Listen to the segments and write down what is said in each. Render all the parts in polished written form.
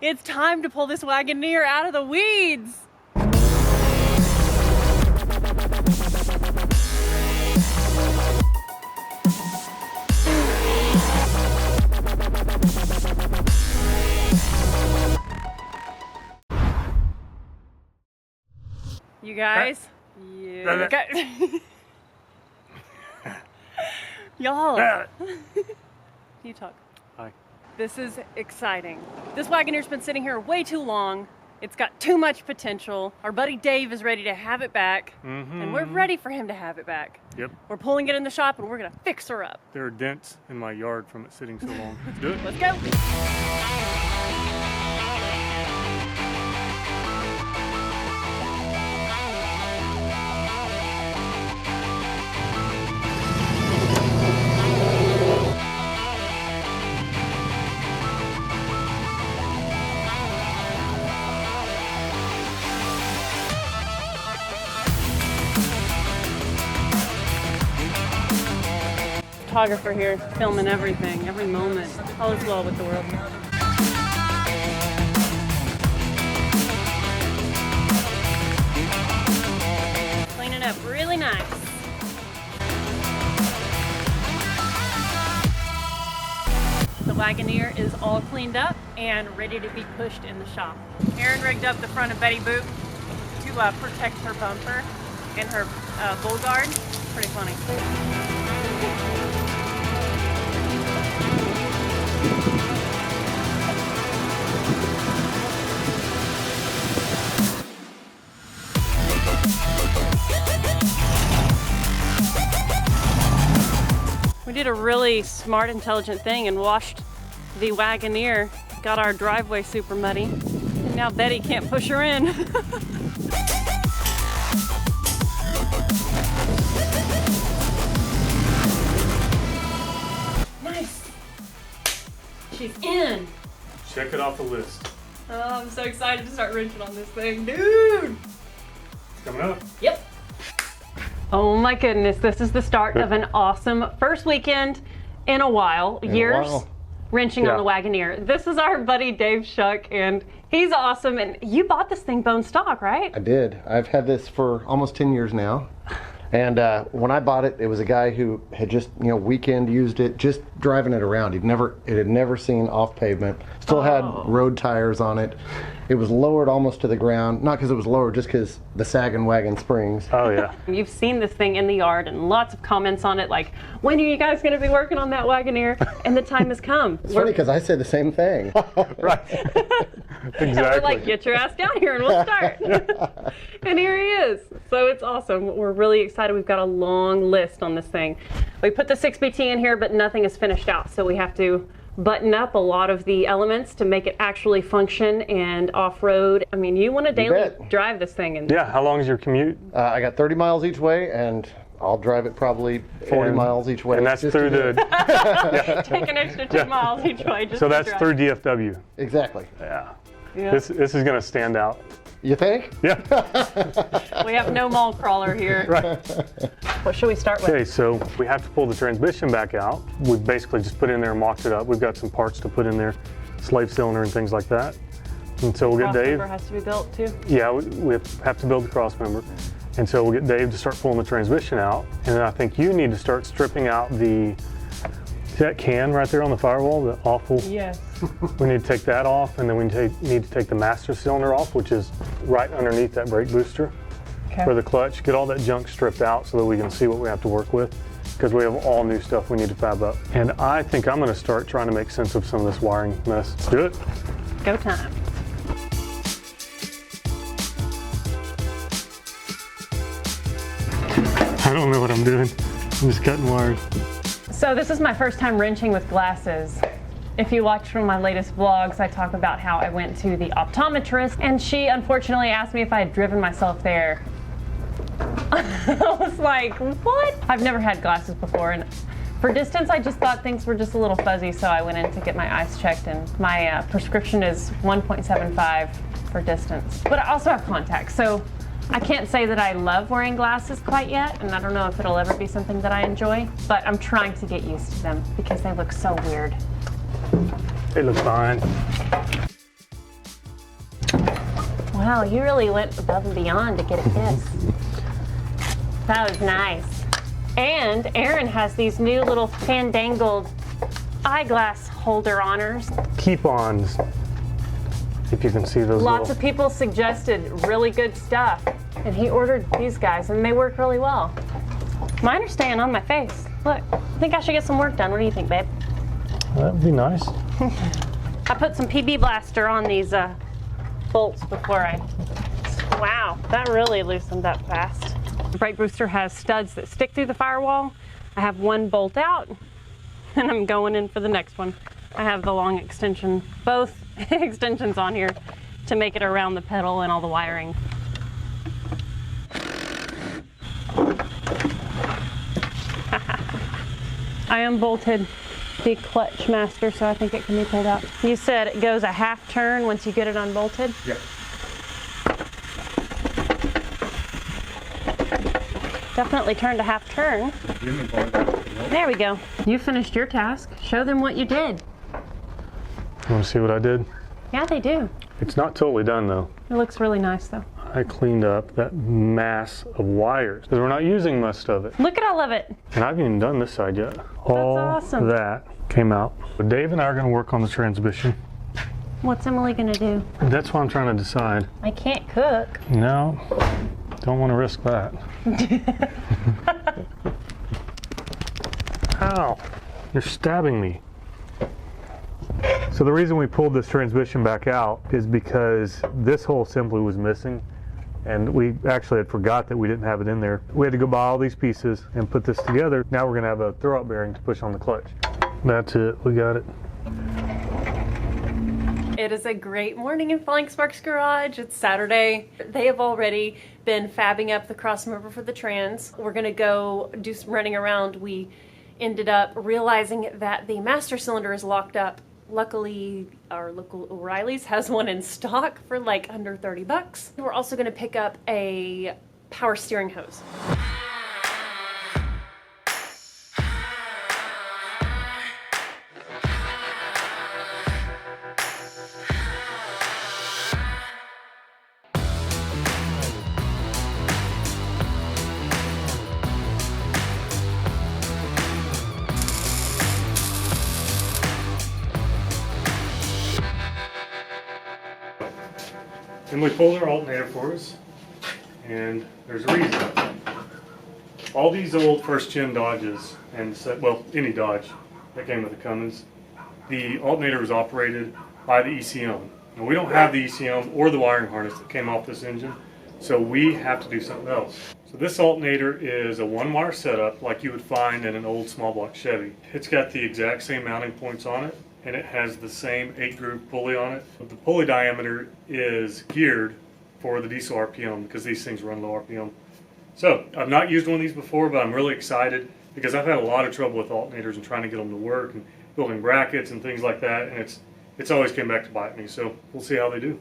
It's time to pull this Wagoneer out of the weeds. You guys, y'all, you talk. Hi. This is exciting. This Wagoneer's been sitting here way too long. It's got too much potential. Our buddy Dave is ready to have it back, and we're ready for him to have it back. Yep. We're pulling it in the shop, and we're gonna fix her up. There are dents in my yard from it sitting so long. Let's do it. Let's go. Photographer here, filming everything, every moment. All is well with the world. Cleaning up really nice. The Wagoneer is all cleaned up and ready to be pushed in the shop. Erin rigged up the front of Betty Boop to protect her bumper and her bull guard. Pretty funny. We did a really smart, intelligent thing and washed the Wagoneer, got our driveway super muddy, and now Betty can't push her in. Nice. She's in. Check it off the list. Oh, I'm so excited to start wrenching on this thing, dude. It's coming up. Yep. Oh my goodness, this is the start of an awesome first weekend in a while, wrenching on the Wagoneer. This is our buddy Dave Shuck, and he's awesome. And you bought this thing bone stock, right? I did. I've had this for almost 10 years now. And when I bought it, it was a guy who had just, weekend used it, just driving it around. It had never seen off pavement. Still had road tires on it. It was lowered almost to the ground, not because it was lowered, just because the sagging wagon springs. Oh yeah. You've seen this thing in the yard and lots of comments on it like, when are you guys going to be working on that Wagoneer? And the time has come. It's funny because I said the same thing. Right. Exactly. We're like, get your ass down here and we'll start. And here he is. So it's awesome. We're really excited. We've got a long list on this thing. We put the 6BT in here, but nothing is finished out. So we have to button up a lot of the elements to make it actually function and off-road. I mean, you want to daily drive this thing. And Yeah, how long is your commute? I got 30 miles each way, and I'll drive it probably 40 miles each way. And that's through the... Take an extra 2 miles each way. Just so that's through DFW. Exactly. Yeah. Yeah. This is going to stand out. You think? Yeah. We have no mall crawler here. Right. What should we start with? Okay, so we have to pull the transmission back out. We've basically just put it in there and mocked it up. We've got some parts to put in there, slave cylinder and things like that. And so we'll get Dave. Crossmember has to be built too. Yeah, we have to build the cross member. And so we'll get Dave to start pulling the transmission out. And then I think you need to start stripping out that can right there on the firewall, the awful. Yes. We need to take that off, and then we need to take the master cylinder off, which is right underneath that brake booster for the clutch. Get all that junk stripped out so that we can see what we have to work with, because we have all new stuff we need to fab up. And I think I'm going to start trying to make sense of some of this wiring mess. Let's do it. Go time. I don't know what I'm doing. I'm just cutting wires. So this is my first time wrenching with glasses. If you watch from my latest vlogs, I talk about how I went to the optometrist and she unfortunately asked me if I had driven myself there. I was like, what? I've never had glasses before, and for distance I just thought things were just a little fuzzy, so I went in to get my eyes checked, and my prescription is 1.75 for distance. But I also have contacts, so I can't say that I love wearing glasses quite yet, and I don't know if it'll ever be something that I enjoy, but I'm trying to get used to them because they look so weird. They look fine. Wow, you really went above and beyond to get it this. That was nice. And Aaron has these new little fandangled eyeglass holder honors. Keep-ons. If you can see those. Lots of people suggested really good stuff, and he ordered these guys, and they work really well. Mine are staying on my face. Look, I think I should get some work done. What do you think, babe? That'd be nice. I put some PB Blaster on these bolts before I... Wow, that really loosened up fast. The brake booster has studs that stick through the firewall. I have one bolt out, and I'm going in for the next one. I have the long extension, both extensions on here to make it around the pedal and all the wiring. I unbolted the clutch master, so I think it can be pulled out. You said it goes a half turn once you get it unbolted? Yeah. Definitely turned a half turn. There we go. You finished your task. Show them what you did. You want to see what I did? Yeah, they do. It's not totally done though. It looks really nice though. I cleaned up that mass of wires because we're not using most of it. Look at all of it. And I haven't even done this side yet. All awesome. that came out. But Dave and I are going to work on the transmission. What's Emily gonna do? That's what I'm trying to decide. I can't cook. No, don't want to risk that. Ow, you're stabbing me. So the reason we pulled this transmission back out is because this whole assembly was missing, and we actually had forgot that we didn't have it in there. We had to go buy all these pieces and put this together. Now we're going to have a throw-out bearing to push on the clutch. That's it, we got it. It is a great morning in Flying Sparks Garage. It's Saturday. They have already been fabbing up the crossover for the trans. We're gonna go do some running around. We ended up realizing that the master cylinder is locked up. Luckily, our local O'Reilly's has one in stock for like under 30 bucks. We're also gonna pick up a power steering hose. And we pulled our alternator for us, and there's a reason. All these old first-gen Dodges, and well, any Dodge that came with the Cummins, the alternator was operated by the ECM. And we don't have the ECM or the wiring harness that came off this engine, so we have to do something else. So this alternator is a one-wire setup like you would find in an old small block Chevy. It's got the exact same mounting points on it, and it has the same 8-groove pulley on it. But the pulley diameter is geared for the diesel RPM because these things run low RPM. So I've not used one of these before, but I'm really excited because I've had a lot of trouble with alternators and trying to get them to work and building brackets and things like that, and it's always came back to bite me. So we'll see how they do.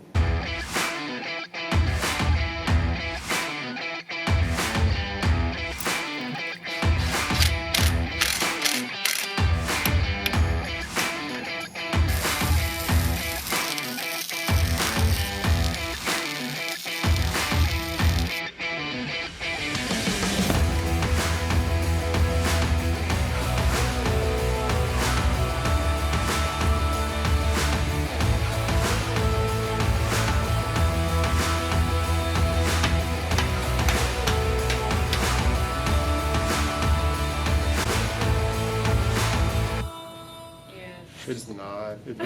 It's not. It'd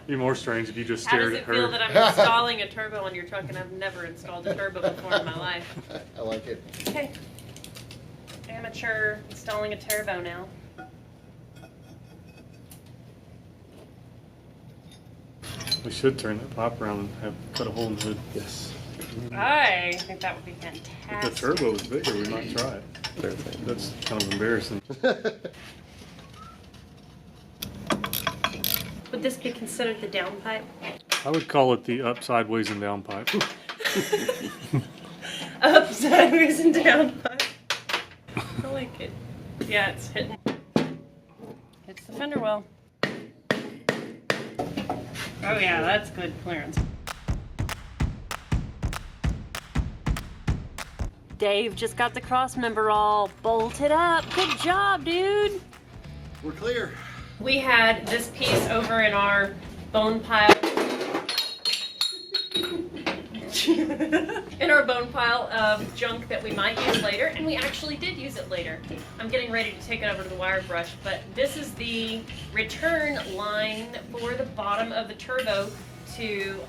be more strange if you just How stared does at it her. feel that I'm installing a turbo on your truck and I've never installed a turbo before in my life? I like it. Okay. Amateur installing a turbo now. We should turn that pipe around and have cut a hole in the hood. Yes. I think that would be If fantastic. the turbo was bigger, we might try it. That's kind of embarrassing. Would this be considered the downpipe? I would call it the up, sideways, and down pipe. Up, sideways, and downpipe. I like it. Yeah, it's hitting. Hits the fender well. Oh yeah, that's good clearance. Dave just got the cross member all bolted up. Good job, dude. We're clear. We had this piece over in our bone pile. In our bone pile of junk that we might use later, and we actually did use it later. I'm getting ready to take it over to the wire brush, but this is the return line for the bottom of the turbo to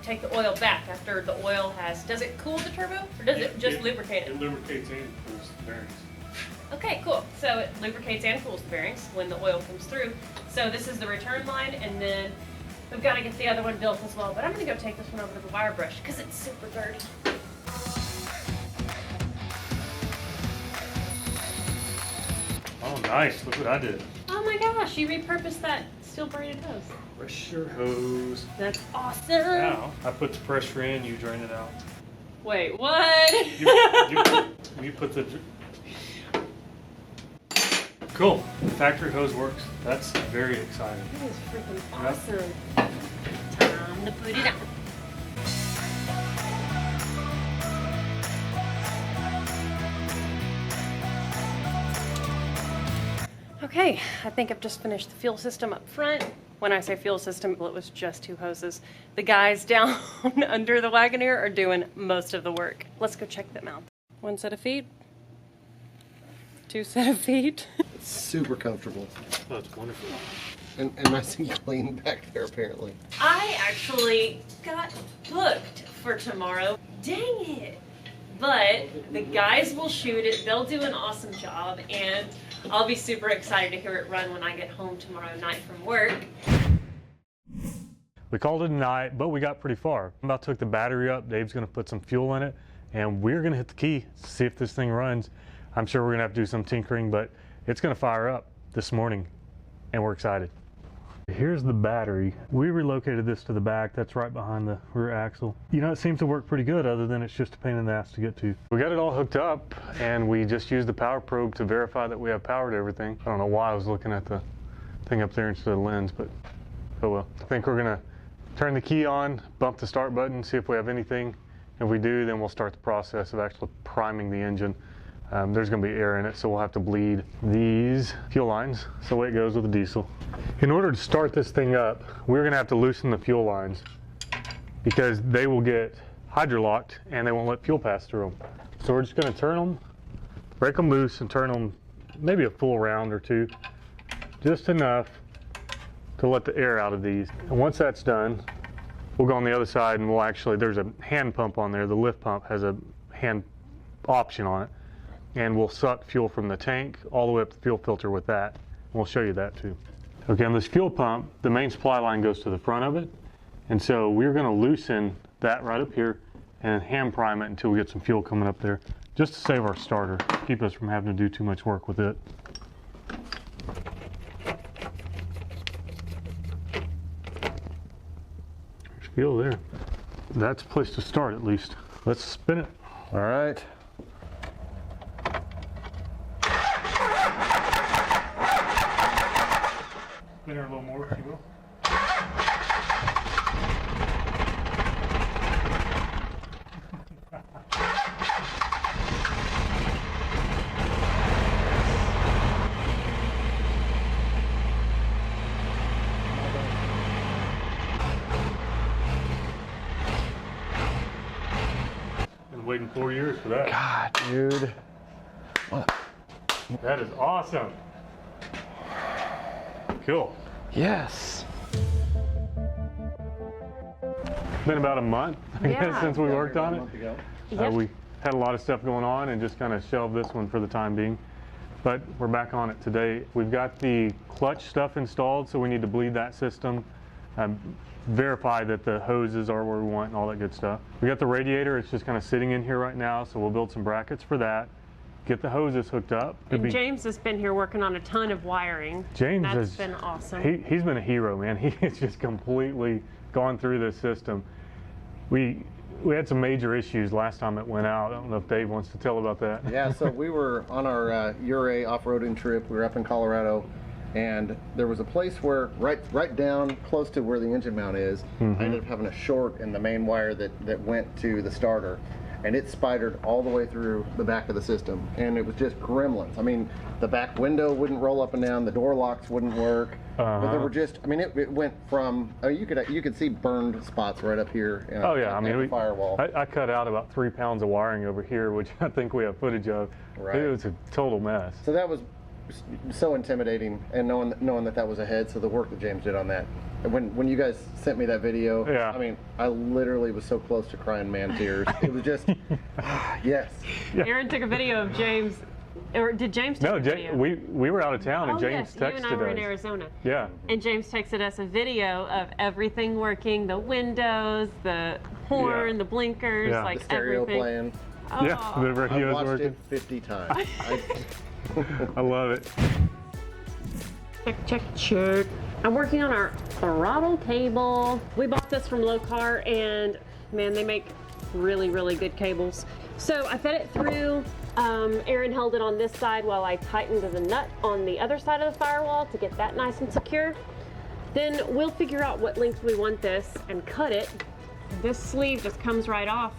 take the oil back after the oil has. Does it cool the turbo, or does it just lubricate it? It lubricates and cools the bearings. Okay, cool. So it lubricates and cools the bearings when the oil comes through. So this is the return line, and then we've got to get the other one built as well. But I'm going to go take this one over to the wire brush because it's super dirty. Oh, nice. Look what I did. Oh my gosh, you repurposed that steel braided hose. Pressure hose. That's awesome. Now, I put the pressure in, you drain it out. Wait, what? You put the... Cool. The factory hose works. That's very exciting. That is freaking awesome. Time to put it on. Okay, I think I've just finished the fuel system up front. When I say fuel system, well, it was just 2 hoses. The guys down under the Wagoneer are doing most of the work. Let's go check them out. 1 set of feet. 2 set of feet. It's super comfortable. Oh, it's wonderful. And nice and clean back there, apparently. I actually got booked for tomorrow. Dang it. But the guys will shoot it. They'll do an awesome job. And I'll be super excited to hear it run when I get home tomorrow night from work. We called it a night, but we got pretty far. I'm about to hook the battery up. Dave's going to put some fuel in it, and we're going to hit the key, see if this thing runs. I'm sure we're going to have to do some tinkering, but it's going to fire up this morning, and we're excited. Here's the battery. We relocated this to the back. That's right behind the rear axle. You know, it seems to work pretty good, other than it's just a pain in the ass to get to. We got it all hooked up, and we just used the power probe to verify that we have power to everything. I don't know why I was looking at the thing up there instead of the lens, but oh well. I think we're gonna turn the key on, bump the start button, see if we have anything. If we do, then we'll start the process of actually priming the engine. There's going to be air in it, so we'll have to bleed these fuel lines. So the way it goes with the diesel. In order to start this thing up, we're going to have to loosen the fuel lines because they will get hydrolocked and they won't let fuel pass through them. So we're just going to turn them, break them loose and turn them maybe a full round or 2, just enough to let the air out of these. And once that's done, we'll go on the other side and we'll actually, there's a hand pump on there. The lift pump has a hand option on it. And we'll suck fuel from the tank all the way up the fuel filter with that. We'll show you that too. Okay, on this fuel pump, the main supply line goes to the front of it. And so we're gonna loosen that right up here and hand prime it until we get some fuel coming up there, just to save our starter, keep us from having to do too much work with it. There's fuel there. That's a place to start at least. Let's spin it. All right. Spin her a little more, if you will. Been waiting 4 years for that. God, dude. What? That is awesome. Cool. Yes. Been about a month, I guess, since we worked on it. Yep. We had a lot of stuff going on and just kind of shelved this one for the time being. But we're back on it today. We've got the clutch stuff installed, so we need to bleed that system, verify that the hoses are where we want and all that good stuff. We got the radiator, it's just kind of sitting in here right now, so we'll build some brackets for that. Get the hoses hooked up. And James has been here working on a ton of wiring. James That's been awesome. He's been a hero, man. He has just completely gone through this system. We had some major issues last time it went out. I don't know if Dave wants to tell about that. Yeah, so we were on our Uray off-roading trip. We were up in Colorado, and there was a place where right down close to where the engine mount is, I ended up having a short in the main wire that went to the starter. and it spidered all the way through the back of the system, and it was just gremlins. I mean, the back window wouldn't roll up and down, the door locks wouldn't work, but there were just, I mean, it went from, you could see burned spots right up here. Oh yeah, I mean, the firewall. I cut out about 3 pounds of wiring over here, which I think we have footage of. Right. It was a total mess. So that was so intimidating, and knowing that was ahead. So the work that James did on that, when you guys sent me that video, yeah. I mean, I literally was so close to crying man tears. It was just, yes. Yeah. Aaron took a video of James, or did James take a video? No, we were out of town, and James yes, texted us. you and I were in Arizona. Yeah. And James texted us a video of everything working, the windows, the horn, the blinkers, Yeah. like The stereo everything. playing. Oh. Yeah, the I radio's watched working. it 50 times. I love it. Check. I'm working on our throttle cable. We bought this from Low Car, and man, they make really, really good cables. So I fed it through. Aaron held it on this side while I tightened the nut on the other side of the firewall to get that nice and secure. Then we'll figure out what length we want this and cut it. This sleeve just comes right off,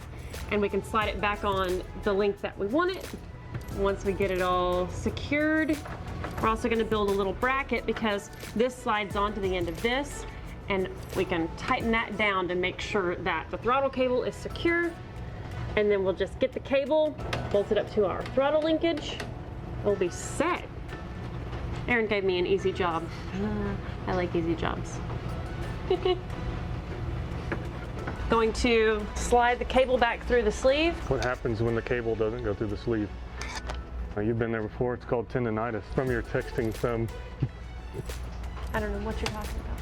and we can slide it back on the length that we want it. Once we get it all secured, we're also going to build a little bracket because this slides onto the end of this, and we can tighten that down to make sure that the throttle cable is secure. And then we'll just get the cable bolted up to our throttle linkage. We'll be set. Aaron gave me an easy job. I like easy jobs. Going to slide the cable back through the sleeve. What happens when the cable doesn't go through the sleeve? You've been there before. It's called tendonitis from your texting thumb. I don't know what you're talking about.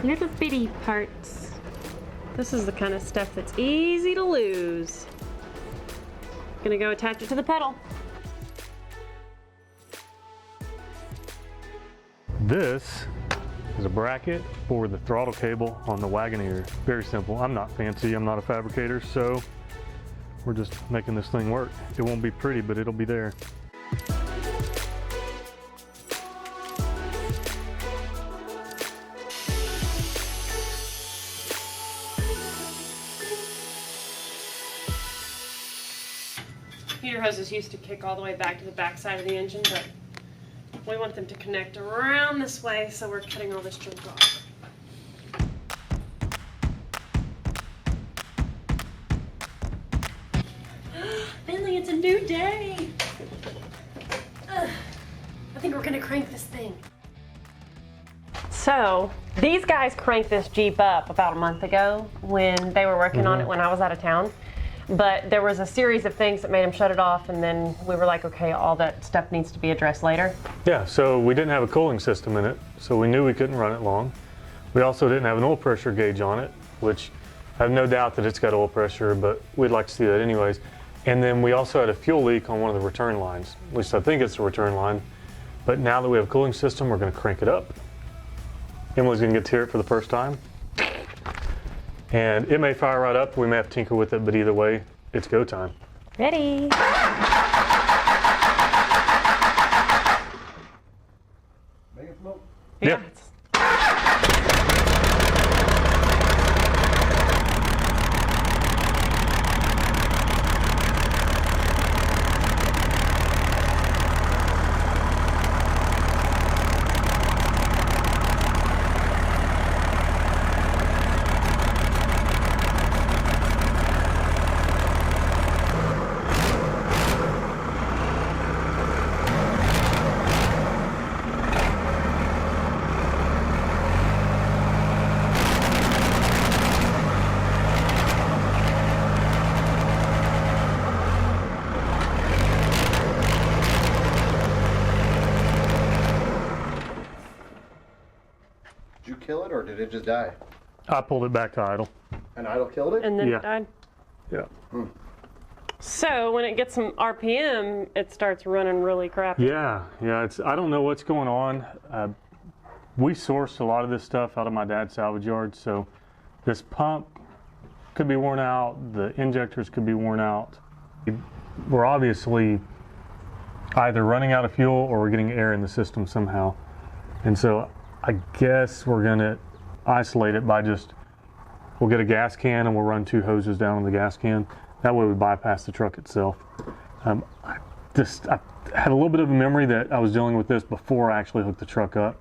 Little bitty parts. This is the kind of stuff that's easy to lose. Gonna go attach it to the pedal. This is a bracket for the throttle cable on the Wagoneer. Very simple. I'm not fancy. I'm not a fabricator, so we're just making this thing work. It won't be pretty, but it'll be there. Heater hoses used to kick all the way back to the back side of the engine, but we want them to connect around this way, so we're cutting all this junk off. Finally, it's a new day. I think we're gonna crank this thing. So, these guys cranked this Jeep up about a month ago when they were working on it when I was out of town. But there was a series of things that made them shut it off, and then we were like, okay, all that stuff needs to be addressed later. Yeah, so we didn't have a cooling system in it, so we knew we couldn't run it long. We also didn't have an oil pressure gauge on it, which I have no doubt that it's got oil pressure, but we'd like to see that anyways. And then we also had a fuel leak on one of the return lines. At least I think it's the return line. But now that we have a cooling system, we're gonna crank it up. Emily's gonna get to hear it for the first time. And it may fire right up, we may have to tinker with it, but either way, it's go time. Ready? Make it smoke. Yeah. Did you kill it, or did it just die? I pulled it back to idle. And idle killed it? And then Yeah. it died. Yeah. So when it gets some RPM, it starts running really crappy. Yeah, I don't know what's going on. We sourced a lot of this stuff out of my dad's salvage yard, so this pump could be worn out, the injectors could be worn out. We're obviously either running out of fuel or we're getting air in the system somehow. And so I guess we're gonna isolate it by just We'll get a gas can and we'll run 2 hoses down on the gas can. That way we bypass the truck itself. I had a little bit of a memory that I was dealing with this before I actually hooked the truck up,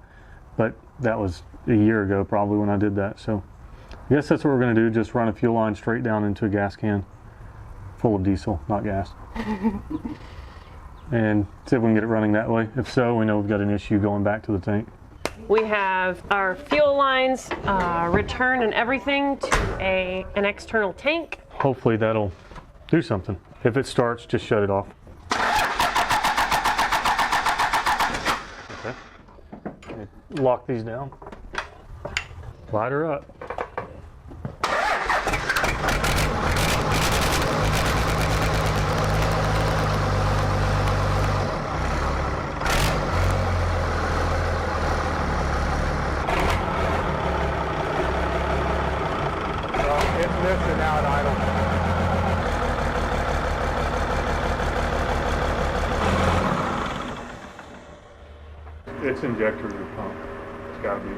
but that was a year ago probably when I did that. So I guess that's what we're gonna do, just run a fuel line straight down into a gas can full of diesel, not gas. And see if we can get it running that way. If so, we know we've got an issue going back to the tank. We have our fuel lines, return and everything to an external tank. Hopefully that'll do something. If it starts, just shut it off. Okay. Lock these down. Light her up. And now at idle. It's injector to the pump. It's got to be.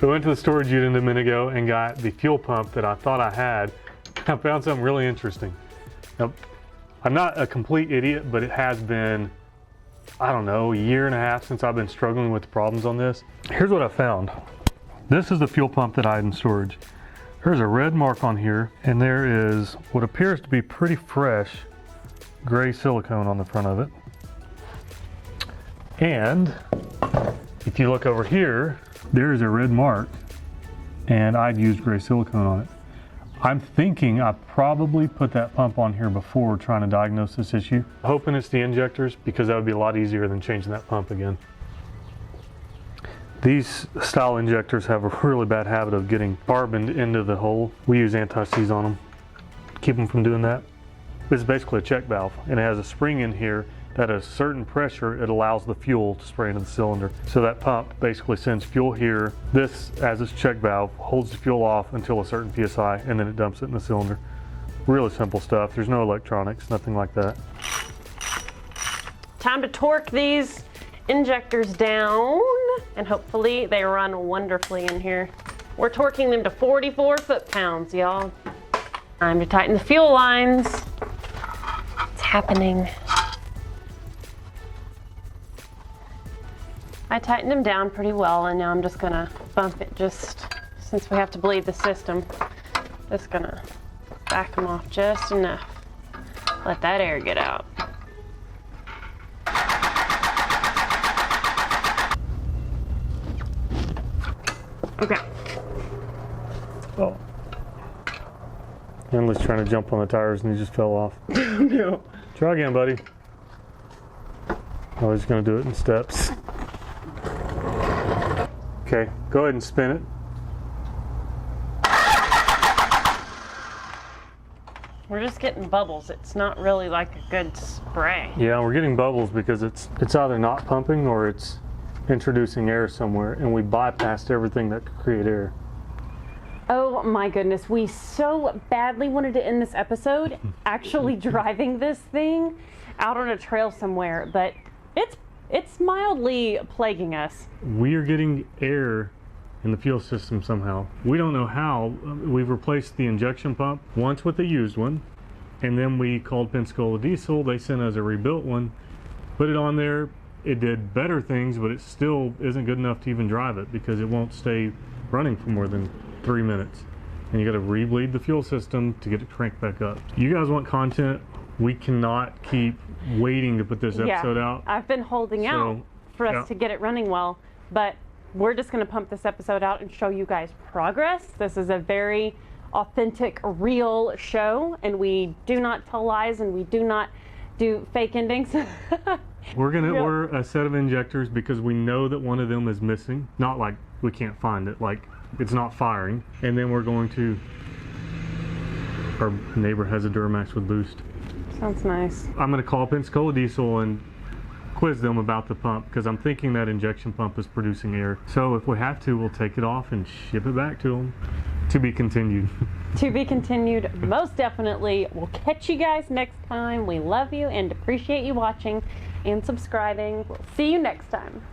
We went to the storage unit a minute ago and got the fuel pump that I thought I had. I found something really interesting. Now, I'm not a complete idiot, but it has been, I don't know, a year and a half since I've been struggling with the problems on this. Here's what I found. This is the fuel pump that I had in storage. There's a red mark on here, and there is what appears to be pretty fresh gray silicone on the front of it. And if you look over here, there is a red mark, and I'd used gray silicone on it. I'm thinking I probably put that pump on here before trying to diagnose this issue. Hoping it's the injectors, because that would be a lot easier than changing that pump again. These style injectors have a really bad habit of getting carboned into the hole. We use anti-seize on them, keep them from doing that. This is basically a check valve, and it has a spring in here that at a certain pressure, it allows the fuel to spray into the cylinder. So that pump basically sends fuel here. This, as its check valve, holds the fuel off until a certain PSI, and then it dumps it in the cylinder. Really simple stuff. There's no electronics, nothing like that. Time to torque these injectors down, and hopefully they run wonderfully in here. We're torquing them to 44 foot-pounds, y'all. Time to tighten the fuel lines. It's happening. I tightened them down pretty well, and now I'm just gonna bump it just, since we have to bleed the system, just gonna back them off just enough. Let that air get out. Okay. Oh. Henley's trying to jump on the tires and he just fell off. No. Try again, buddy. Oh, he's gonna do it in steps. Okay, go ahead and spin it. We're just getting bubbles. It's not really like a good spray. Yeah, we're getting bubbles because it's either not pumping or it's introducing air somewhere, and we bypassed everything that could create air. Oh my goodness, we so badly wanted to end this episode actually driving this thing out on a trail somewhere, but it's mildly plaguing us. We are getting air in the fuel system somehow. We don't know how. We've replaced the injection pump once with a used one, and then we called Pensacola Diesel. They sent us a rebuilt one, put it on there. It did better things, but it still isn't good enough to even drive it because it won't stay running for more than 3 minutes. And you got to rebleed the fuel system to get it cranked back up. You guys want content? We cannot keep waiting to put this episode out. I've been holding out for us to get it running well, but we're just going to pump this episode out and show you guys progress. This is a very authentic, real show, and we do not tell lies and we do not do fake endings. We're going to order a set of injectors because we know that one of them is missing. Not like we can't find it, like it's not firing. And then we're going to, our neighbor has a Duramax with boost. Sounds nice. I'm going to call Pensacola Diesel and quiz them about the pump, because I'm thinking that injection pump is producing air. So if we have to, we'll take it off and ship it back to them. To be continued. To be continued, most definitely. We'll catch you guys next time. We love you and appreciate you watching and subscribing. We'll see you next time.